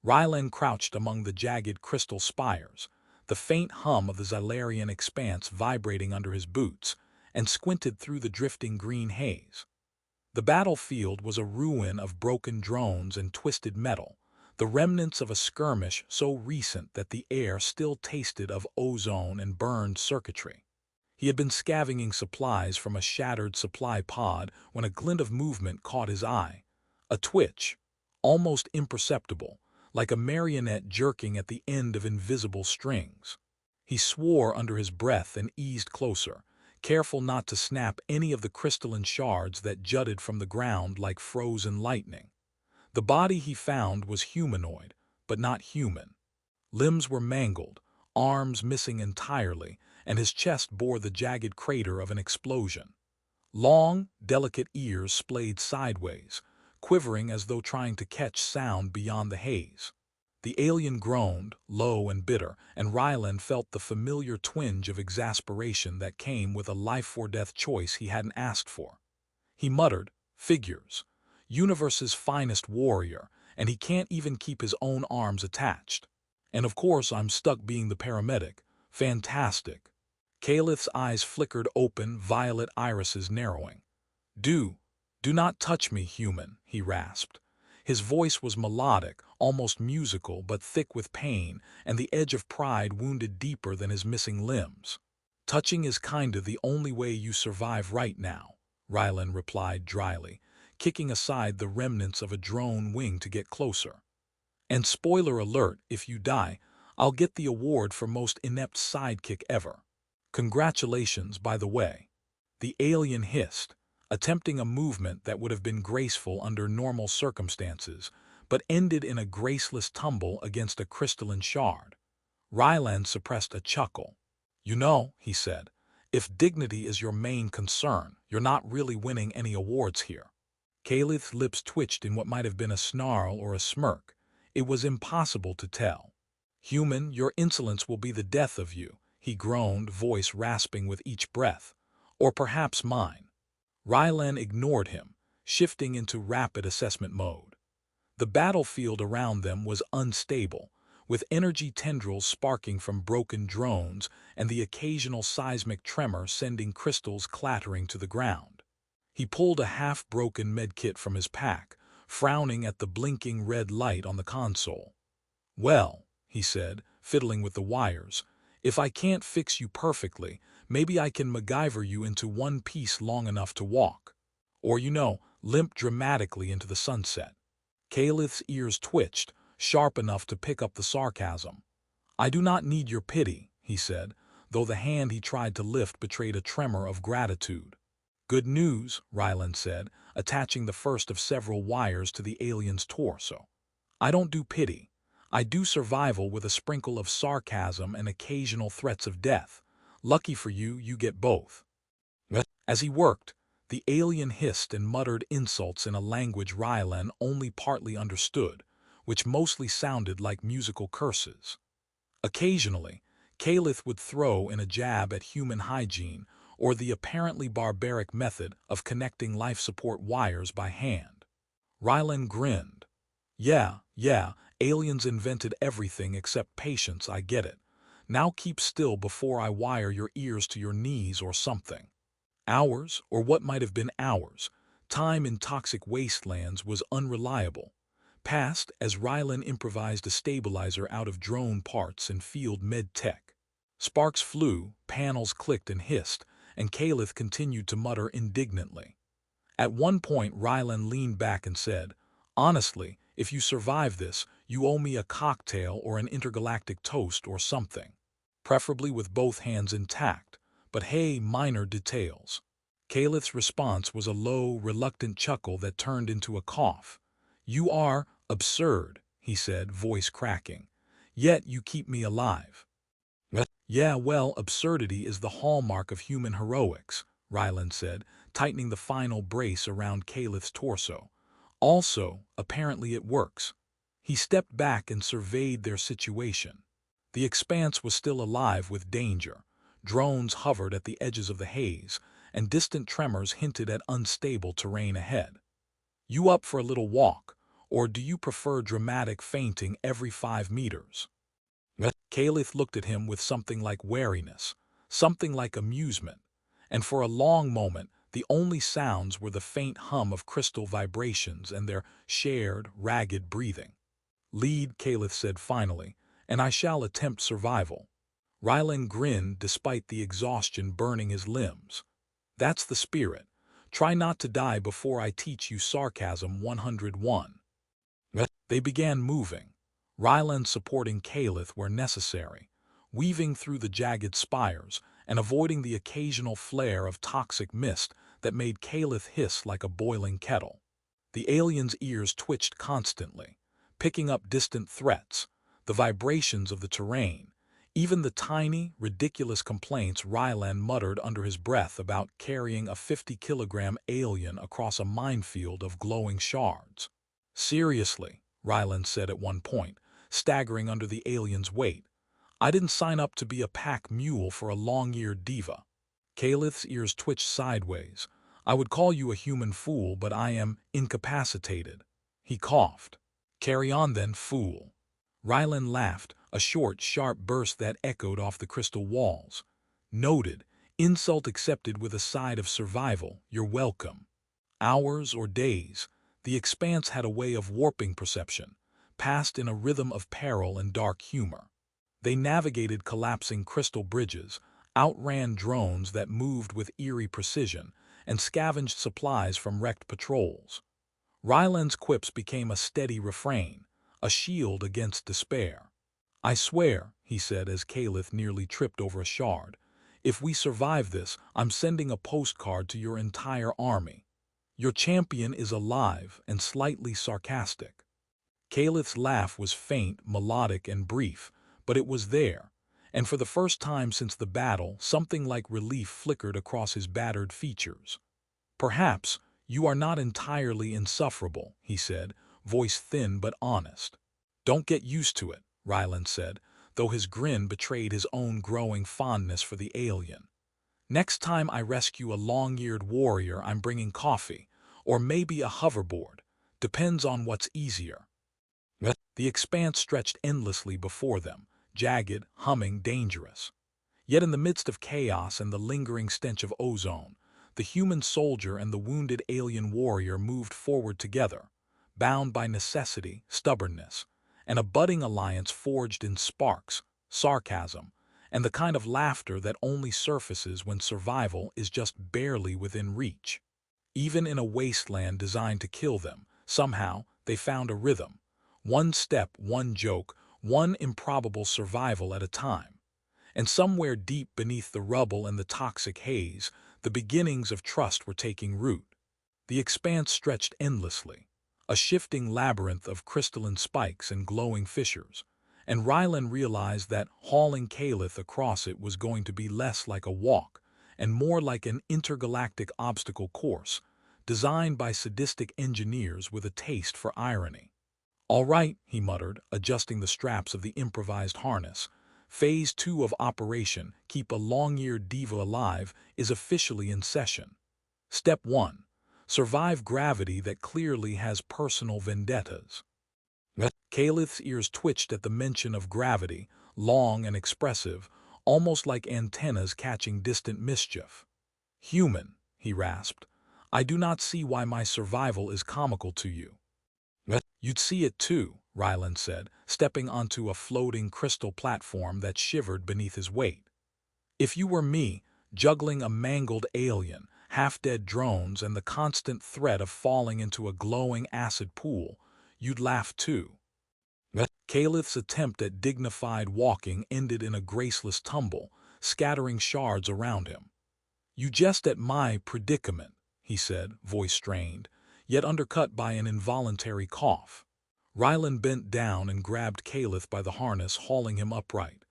Rylan crouched among the jagged crystal spires, the faint hum of the Xylarian expanse vibrating under his boots, and squinted through the drifting green haze. The battlefield was a ruin of broken drones and twisted metal, the remnants of a skirmish so recent that the air still tasted of ozone and burned circuitry. He had been scavenging supplies from a shattered supply pod when a glint of movement caught his eye, a twitch, almost imperceptible, like a marionette jerking at the end of invisible strings. He swore under his breath and eased closer, careful not to snap any of the crystalline shards that jutted from the ground like frozen lightning. The body he found was humanoid, but not human. Limbs were mangled, arms missing entirely, and his chest bore the jagged crater of an explosion. Long, delicate ears splayed sideways, quivering as though trying to catch sound beyond the haze. The alien groaned, low and bitter, and Rylan felt the familiar twinge of exasperation that came with a life-or-death choice he hadn't asked for. He muttered, "Figures. Universe's finest warrior, and he can't even keep his own arms attached. And of course I'm stuck being the paramedic. Fantastic." Calith's eyes flickered open, violet irises narrowing. Do not touch me, human," he rasped. His voice was melodic, almost musical, but thick with pain, and the edge of pride wounded deeper than his missing limbs. "Touching is kinda the only way you survive right now," Rylan replied dryly, kicking aside the remnants of a drone wing to get closer. "And spoiler alert, if you die, I'll get the award for most inept sidekick ever. Congratulations, by the way." The alien hissed, attempting a movement that would have been graceful under normal circumstances, but ended in a graceless tumble against a crystalline shard. Rylan suppressed a chuckle. "You know," he said, "if dignity is your main concern, you're not really winning any awards here." Calith's lips twitched in what might have been a snarl or a smirk. It was impossible to tell. "Human, your insolence will be the death of you," he groaned, voice rasping with each breath. "Or perhaps mine." Rylan ignored him, shifting into rapid assessment mode. The battlefield around them was unstable, with energy tendrils sparking from broken drones and the occasional seismic tremor sending crystals clattering to the ground. He pulled a half-broken medkit from his pack, frowning at the blinking red light on the console. "Well," he said, fiddling with the wires, "if I can't fix you perfectly, maybe I can MacGyver you into one piece long enough to walk. Or, limp dramatically into the sunset." Calith's ears twitched, sharp enough to pick up the sarcasm. "I do not need your pity," he said, though the hand he tried to lift betrayed a tremor of gratitude. "Good news," Rylan said, attaching the first of several wires to the alien's torso. "I don't do pity. I do survival with a sprinkle of sarcasm and occasional threats of death. Lucky for you, you get both." As he worked, the alien hissed and muttered insults in a language Rylan only partly understood, which mostly sounded like musical curses. Occasionally, Calith would throw in a jab at human hygiene or the apparently barbaric method of connecting life support wires by hand. Rylan grinned. Yeah, aliens invented everything except patience, I get it. Now keep still before I wire your ears to your knees or something." Hours, or what might have been hours, time in toxic wastelands was unreliable. Passed as Rylan improvised a stabilizer out of drone parts and field med tech. Sparks flew, panels clicked and hissed, and Calith continued to mutter indignantly. At one point Rylan leaned back and said, "Honestly, if you survive this, you owe me a cocktail or an intergalactic toast or something. Preferably with both hands intact, but hey, minor details." Calith's response was a low, reluctant chuckle that turned into a cough. "You are absurd," he said, voice cracking. "Yet you keep me alive." "Yeah, well, absurdity is the hallmark of human heroics," Rylan said, tightening the final brace around Calith's torso. "Also, apparently it works." He stepped back and surveyed their situation. The expanse was still alive with danger. Drones hovered at the edges of the haze, and distant tremors hinted at unstable terrain ahead. "You up for a little walk? or do you prefer dramatic fainting every 5 meters? Caliph looked at him with something like wariness, something like amusement, and for a long moment the only sounds were the faint hum of crystal vibrations and their shared, ragged breathing. Lead, Caliph said finally, and I shall attempt survival. Rylan grinned despite the exhaustion burning his limbs. That's the spirit. Try not to die before I teach you sarcasm 101. They began moving, Rylan supporting Caliph where necessary, weaving through the jagged spires and avoiding the occasional flare of toxic mist that made Caliph hiss like a boiling kettle. The alien's ears twitched constantly, picking up distant threats, the vibrations of the terrain, even the tiny, ridiculous complaints Rylan muttered under his breath about carrying a 50-kilogram alien across a minefield of glowing shards. Seriously, Rylan said at one point, staggering under the alien's weight. I didn't sign up to be a pack mule for a long-eared diva. Caliph's ears twitched sideways. I would call you a human fool, but I am incapacitated. He coughed. Carry on then, fool. Rylan laughed, a short, sharp burst that echoed off the crystal walls. Noted, insult accepted with a side of survival, you're welcome. Hours or days, the expanse had a way of warping perception, passed in a rhythm of peril and dark humor. They navigated collapsing crystal bridges, outran drones that moved with eerie precision, and scavenged supplies from wrecked patrols. Ryland's quips became a steady refrain, a shield against despair. I swear, he said as Caliph nearly tripped over a shard, if we survive this, I'm sending a postcard to your entire army. Your champion is alive and slightly sarcastic. Caliph's laugh was faint, melodic, and brief, but it was there, and for the first time since the battle, something like relief flickered across his battered features. Perhaps you are not entirely insufferable, he said, voice thin but honest. Don't get used to it, Ryland said, though his grin betrayed his own growing fondness for the alien. Next time I rescue a long-eared warrior, I'm bringing coffee, or maybe a hoverboard. Depends on what's easier. The expanse stretched endlessly before them, jagged, humming, dangerous. Yet in the midst of chaos and the lingering stench of ozone, the human soldier and the wounded alien warrior moved forward together, bound by necessity, stubbornness, and a budding alliance forged in sparks, sarcasm, and the kind of laughter that only surfaces when survival is just barely within reach. Even in a wasteland designed to kill them, somehow they found a rhythm. One step, one joke, one improbable survival at a time. And somewhere deep beneath the rubble and the toxic haze, the beginnings of trust were taking root. The expanse stretched endlessly, a shifting labyrinth of crystalline spikes and glowing fissures, and Rylan realized that hauling Caliph across it was going to be less like a walk and more like an intergalactic obstacle course, designed by sadistic engineers with a taste for irony. All right, he muttered, adjusting the straps of the improvised harness. Phase 2 of Operation Keep a Long-Eared Diva Alive is officially in session. Step 1. Survive gravity that clearly has personal vendettas. Caliph's ears twitched at the mention of gravity, long and expressive, almost like antennas catching distant mischief. Human, he rasped, I do not see why my survival is comical to you. You'd see it too, Ryland said, stepping onto a floating crystal platform that shivered beneath his weight. If you were me, juggling a mangled alien, half-dead drones, and the constant threat of falling into a glowing acid pool, you'd laugh too. Caliph's attempt at dignified walking ended in a graceless tumble, scattering shards around him. You jest at my predicament, he said, voice strained, yet undercut by an involuntary cough. Ryland bent down and grabbed Caliph by the harness, hauling him upright.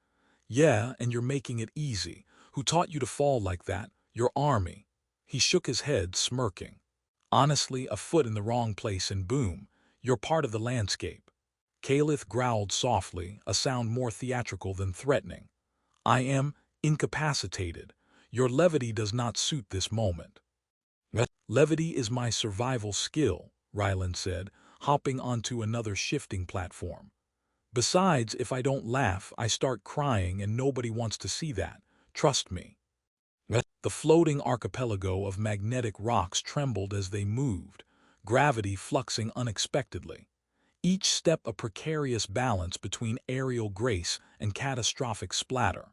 Yeah, and you're making it easy. Who taught you to fall like that? Your army. He shook his head, smirking. Honestly, a foot in the wrong place and boom, you're part of the landscape. Caliph growled softly, a sound more theatrical than threatening. I am incapacitated. Your levity does not suit this moment. Levity is my survival skill, Ryland said, hopping onto another shifting platform. Besides, if I don't laugh, I start crying and nobody wants to see that. Trust me. The floating archipelago of magnetic rocks trembled as they moved, gravity fluxing unexpectedly. Each step a precarious balance between aerial grace and catastrophic splatter.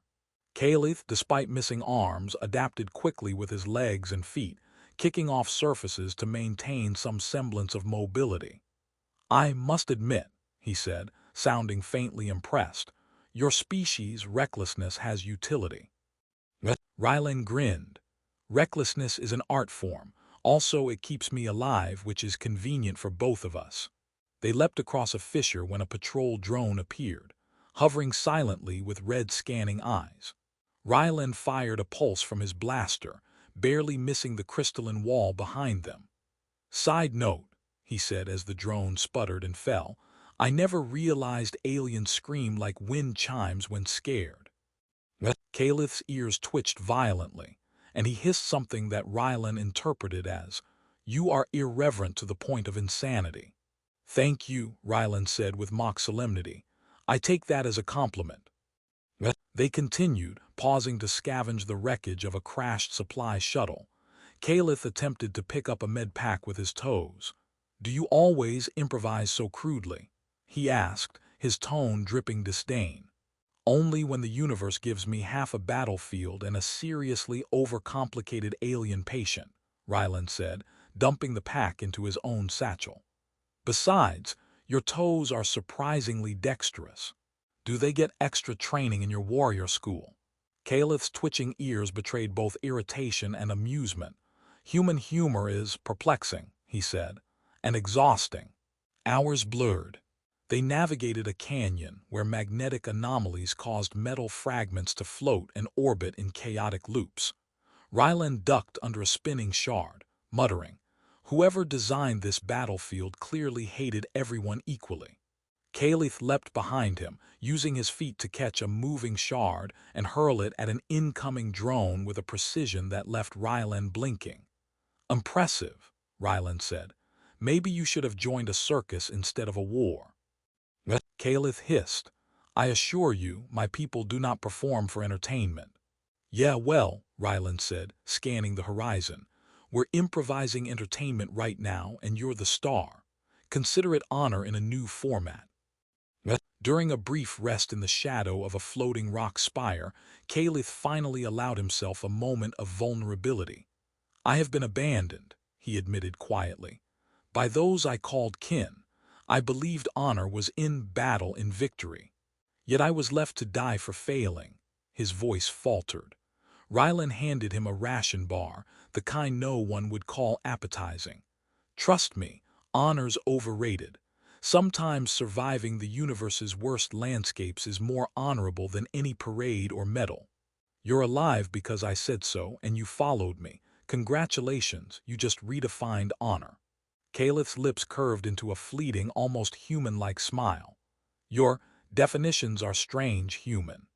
Caliph, despite missing arms, adapted quickly with his legs and feet, kicking off surfaces to maintain some semblance of mobility. "I must admit," he said, sounding faintly impressed, "your species' recklessness has utility." Rylan grinned. "Recklessness is an art form. Also, it keeps me alive, which is convenient for both of us." They leapt across a fissure when a patrol drone appeared, hovering silently with red scanning eyes. Rylan fired a pulse from his blaster, barely missing the crystalline wall behind them. "Side note," he said as the drone sputtered and fell, "I never realized aliens scream like wind chimes when scared." Calith's ears twitched violently, and he hissed something that Rylan interpreted as, "You are irreverent to the point of insanity." "Thank you," Rylan said with mock solemnity. "I take that as a compliment." They continued, pausing to scavenge the wreckage of a crashed supply shuttle. Calith attempted to pick up a med pack with his toes. "Do you always improvise so crudely?" he asked, his tone dripping disdain. "Only when the universe gives me half a battlefield and a seriously overcomplicated alien patient," Rylan said, dumping the pack into his own satchel. "Besides, your toes are surprisingly dexterous. Do they get extra training in your warrior school?" Calith's twitching ears betrayed both irritation and amusement. "Human humor is perplexing," he said, "and exhausting." Hours blurred. They navigated a canyon where magnetic anomalies caused metal fragments to float and orbit in chaotic loops. Rylan ducked under a spinning shard, muttering, "Whoever designed this battlefield clearly hated everyone equally." Calith leapt behind him, using his feet to catch a moving shard and hurl it at an incoming drone with a precision that left Rylan blinking. "Impressive," Rylan said. "Maybe you should have joined a circus instead of a war." Calith hissed, "I assure you, my people do not perform for entertainment." "Yeah, well," Rylan said, scanning the horizon, "we're improvising entertainment right now, and you're the star. Consider it honor in a new format." During a brief rest in the shadow of a floating rock spire, Calith finally allowed himself a moment of vulnerability. "I have been abandoned," he admitted quietly, "by those I called kin. I believed honor was in battle in victory. Yet I was left to die for failing." His voice faltered. Rylan handed him a ration bar, the kind no one would call appetizing. "Trust me, honor's overrated. Sometimes surviving the universe's worst landscapes is more honorable than any parade or medal. You're alive because I said so, and you followed me. Congratulations, you just redefined honor." Calith's lips curved into a fleeting, almost human-like smile. "Your definitions are strange, human."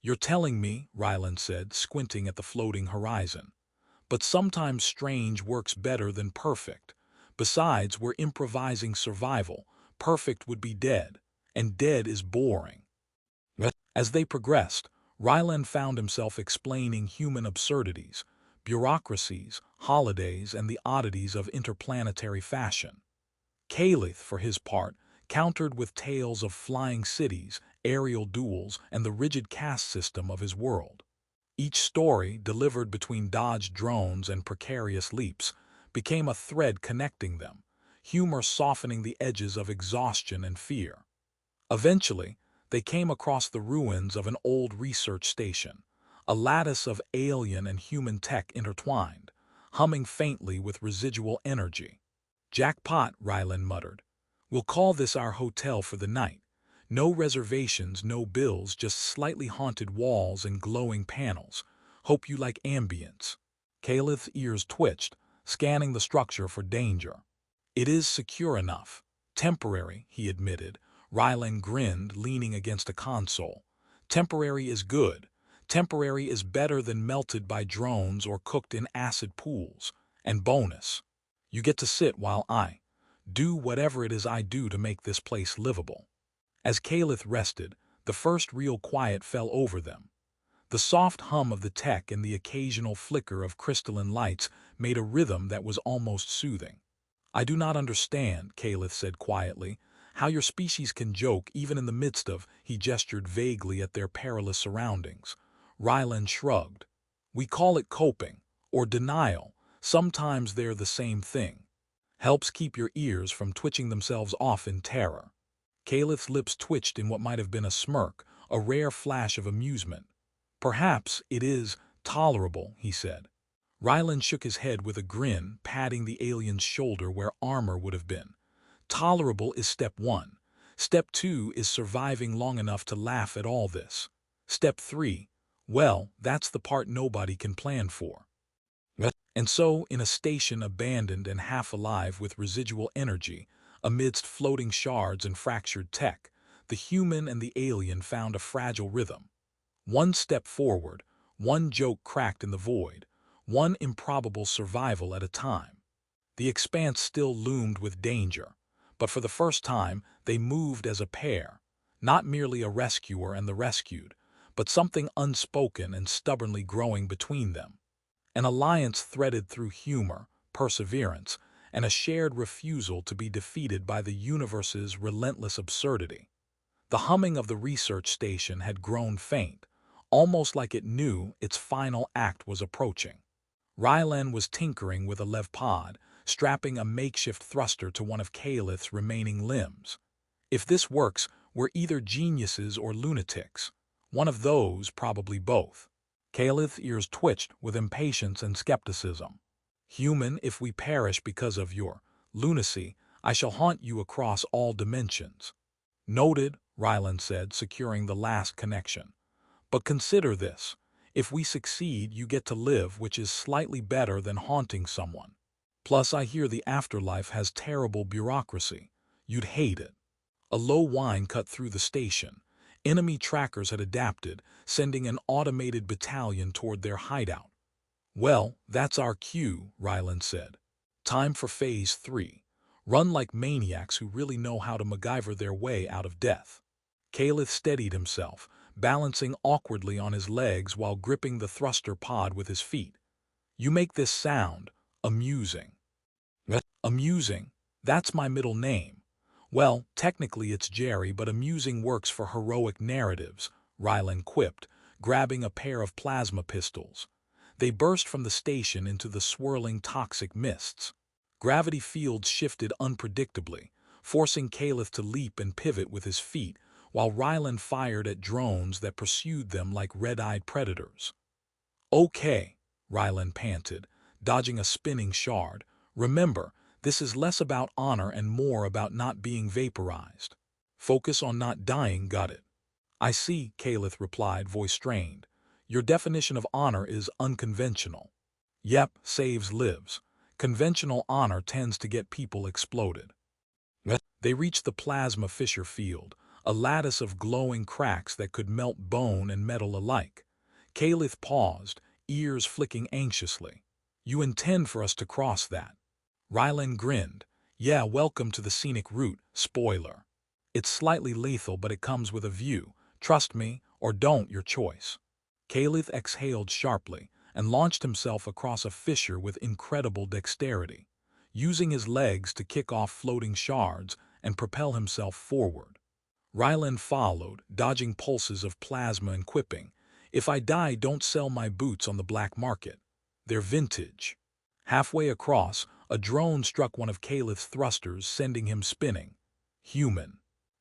"You're telling me," Rylan said, squinting at the floating horizon. "But sometimes strange works better than perfect. Besides, we're improvising survival. Perfect would be dead, and dead is boring." As they progressed, Rylan found himself explaining human absurdities, bureaucracies, holidays, and the oddities of interplanetary fashion. Calith, for his part, countered with tales of flying cities, aerial duels, and the rigid caste system of his world. Each story, delivered between dodged drones and precarious leaps, became a thread connecting them, humor softening the edges of exhaustion and fear. Eventually, they came across the ruins of an old research station, a lattice of alien and human tech intertwined, humming faintly with residual energy. "Jackpot," Rylan muttered. "We'll call this our hotel for the night. No reservations, no bills, just slightly haunted walls and glowing panels. Hope you like ambience." Calith's ears twitched, scanning the structure for danger. "It is secure enough. Temporary," he admitted. Rylan grinned, leaning against a console. "Temporary is good. Temporary is better than melted by drones or cooked in acid pools. And bonus, you get to sit while I Do whatever it is I do to make this place livable. As Caliph rested, the first real quiet fell over them. The soft hum of the tech and the occasional flicker of crystalline lights made a rhythm that was almost soothing. I do not understand, Caliph said quietly, how your species can joke even in the midst of, he gestured vaguely at their perilous surroundings. Ryland shrugged. We call it coping, or denial. Sometimes they're the same thing. Helps keep your ears from twitching themselves off in terror. Caliph's lips twitched in what might have been a smirk, a rare flash of amusement. Perhaps it is tolerable, he said. Ryland shook his head with a grin, patting the alien's shoulder where armor would have been. Tolerable is step one. Step two is surviving long enough to laugh at all this. Step three, well, that's the part nobody can plan for. And so, in a station abandoned and half alive with residual energy, amidst floating shards and fractured tech, the human and the alien found a fragile rhythm. One step forward, one joke cracked in the void, one improbable survival at a time. The expanse still loomed with danger, but for the first time they moved as a pair, not merely a rescuer and the rescued, but something unspoken and stubbornly growing between them. An alliance threaded through humor, perseverance, and a shared refusal to be defeated by the universe's relentless absurdity. The humming of the research station had grown faint, almost like it knew its final act was approaching. Rylan was tinkering with a lev pod, strapping a makeshift thruster to one of Caliph's remaining limbs. If this works, we're either geniuses or lunatics. One of those, probably both. Caliph's ears twitched with impatience and skepticism. Human, if we perish because of your lunacy, I shall haunt you across all dimensions. Noted, Ryland said, securing the last connection. But consider this. If we succeed, you get to live, which is slightly better than haunting someone. Plus, I hear the afterlife has terrible bureaucracy. You'd hate it. A low whine cut through the station. Enemy trackers had adapted, sending an automated battalion toward their hideout. Well, that's our cue, Ryland said. Time for Phase 3. Run like maniacs who really know how to MacGyver their way out of death. Caliph steadied himself, balancing awkwardly on his legs while gripping the thruster pod with his feet. You make this sound amusing. Amusing? That's my middle name. Well, technically it's Jerry, but amusing works for heroic narratives, Ryland quipped, grabbing a pair of plasma pistols. They burst from the station into the swirling toxic mists. Gravity fields shifted unpredictably, forcing Caliph to leap and pivot with his feet, while Ryland fired at drones that pursued them like red-eyed predators. Okay, Ryland panted, dodging a spinning shard. Remember, this is less about honor and more about not being vaporized. Focus on not dying, got it? I see, Caliph replied, voice strained. Your definition of honor is unconventional. Yep, saves lives. Conventional honor tends to get people exploded. They reached the plasma fissure field, a lattice of glowing cracks that could melt bone and metal alike. Caliph paused, ears flicking anxiously. You intend for us to cross that? Ryland grinned. Yeah, welcome to the scenic route, spoiler. It's slightly lethal, but it comes with a view. Trust me, or don't, your choice. Caliph exhaled sharply and launched himself across a fissure with incredible dexterity, using his legs to kick off floating shards and propel himself forward. Ryland followed, dodging pulses of plasma and quipping, If I die, don't sell my boots on the black market. They're vintage. Halfway across, a drone struck one of Caliph's thrusters, sending him spinning. Human.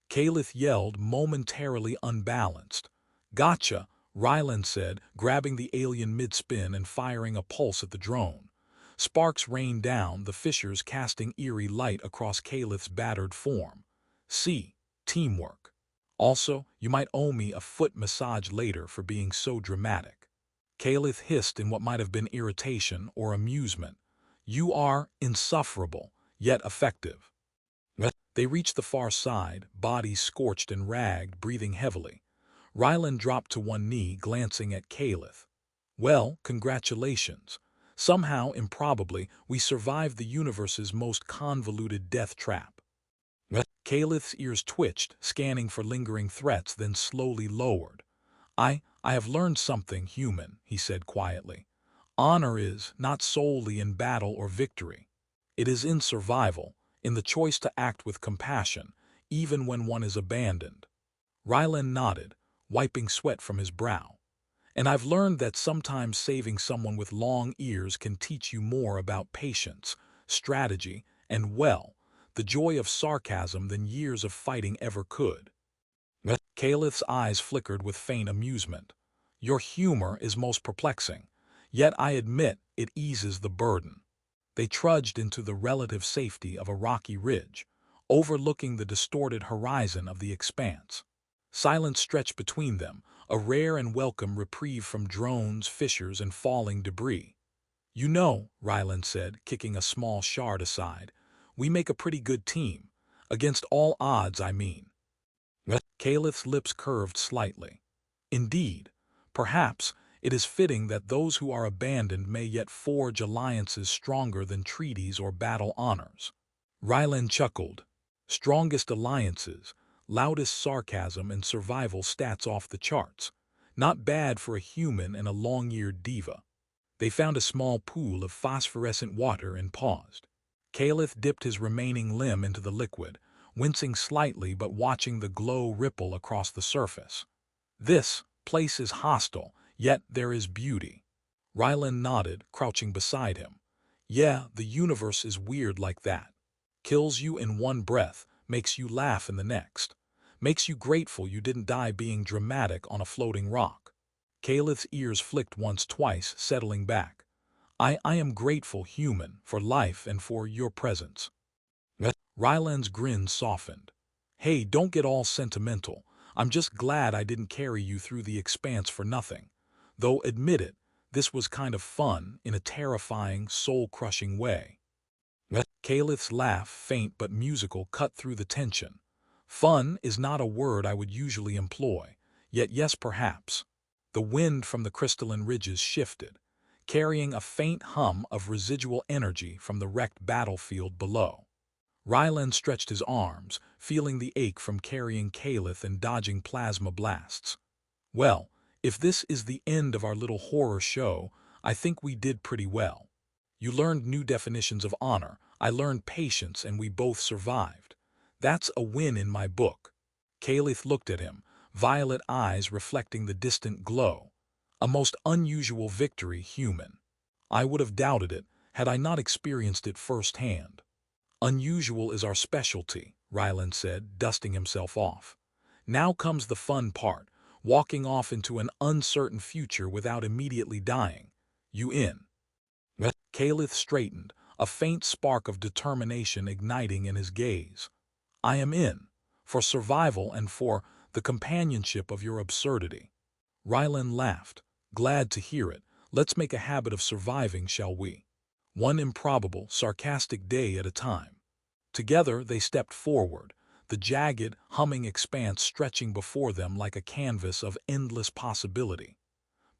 Caliph yelled, momentarily unbalanced. Gotcha, Ryland said, grabbing the alien mid-spin and firing a pulse at the drone. Sparks rained down, the fissures casting eerie light across Caliph's battered form. See, teamwork. Also, you might owe me a foot massage later for being so dramatic. Caliph hissed in what might have been irritation or amusement. You are insufferable, yet effective. They reached the far side, bodies scorched and ragged, breathing heavily. Ryland dropped to one knee, glancing at Caliph. Well, congratulations. Somehow, improbably, we survived the universe's most convoluted death trap. Calith's ears twitched, scanning for lingering threats, then slowly lowered. I have learned something, human, he said quietly. Honor is not solely in battle or victory. It is in survival, in the choice to act with compassion, even when one is abandoned. Rylan nodded, wiping sweat from his brow. And I've learned that sometimes saving someone with long ears can teach you more about patience, strategy, and, well, the joy of sarcasm than years of fighting ever could. Calith's eyes flickered with faint amusement. Your humor is most perplexing, yet I admit it eases the burden. They trudged into the relative safety of a rocky ridge, overlooking the distorted horizon of the expanse. Silence stretched between them, a rare and welcome reprieve from drones, fissures, and falling debris. You know, Ryland said, kicking a small shard aside, we make a pretty good team. Against all odds, I mean. Calith's lips curved slightly. Indeed, perhaps it is fitting that those who are abandoned may yet forge alliances stronger than treaties or battle honors. Ryland chuckled. Strongest alliances, loudest sarcasm, and survival stats off the charts. Not bad for a human and a long-eared diva. They found a small pool of phosphorescent water and paused. Calith dipped his remaining limb into the liquid, wincing slightly but watching the glow ripple across the surface. This place is hostile, yet there is beauty. Rylan nodded, crouching beside him. Yeah, the universe is weird like that. Kills you in one breath, makes you laugh in the next. Makes you grateful you didn't die being dramatic on a floating rock. Calith's ears flicked once, twice, settling back. I am grateful, human, for life and for your presence. Ryland's grin softened. Hey, don't get all sentimental. I'm just glad I didn't carry you through the expanse for nothing. Though, admit it, this was kind of fun in a terrifying, soul-crushing way. Calith's laugh, faint but musical, cut through the tension. Fun is not a word I would usually employ, yet yes, perhaps. The wind from the crystalline ridges shifted, carrying a faint hum of residual energy from the wrecked battlefield below. Ryland stretched his arms, feeling the ache from carrying Calith and dodging plasma blasts. Well, if this is the end of our little horror show, I think we did pretty well. You learned new definitions of honor, I learned patience, and we both survived. That's a win in my book. Calith looked at him, violet eyes reflecting the distant glow. A most unusual victory, human. I would have doubted it, had I not experienced it firsthand. Unusual is our specialty, Ryland said, dusting himself off. Now comes the fun part, walking off into an uncertain future without immediately dying. You in? Calith straightened, a faint spark of determination igniting in his gaze. I am in, for survival and for the companionship of your absurdity. Ryland laughed. Glad to hear it. Let's make a habit of surviving, shall we? One improbable, sarcastic day at a time. Together they stepped forward, the jagged, humming expanse stretching before them like a canvas of endless possibility.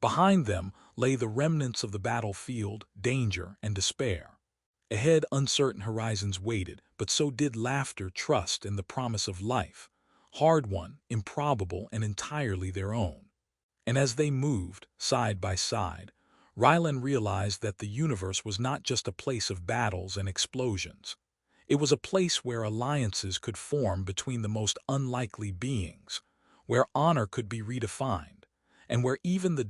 Behind them lay the remnants of the battlefield, danger, and despair. Ahead, uncertain horizons waited, but so did laughter, trust, and the promise of life. Hard-won, improbable, and entirely their own. And as they moved, side by side, Rylan realized that the universe was not just a place of battles and explosions. It was a place where alliances could form between the most unlikely beings, where honor could be redefined, and where even the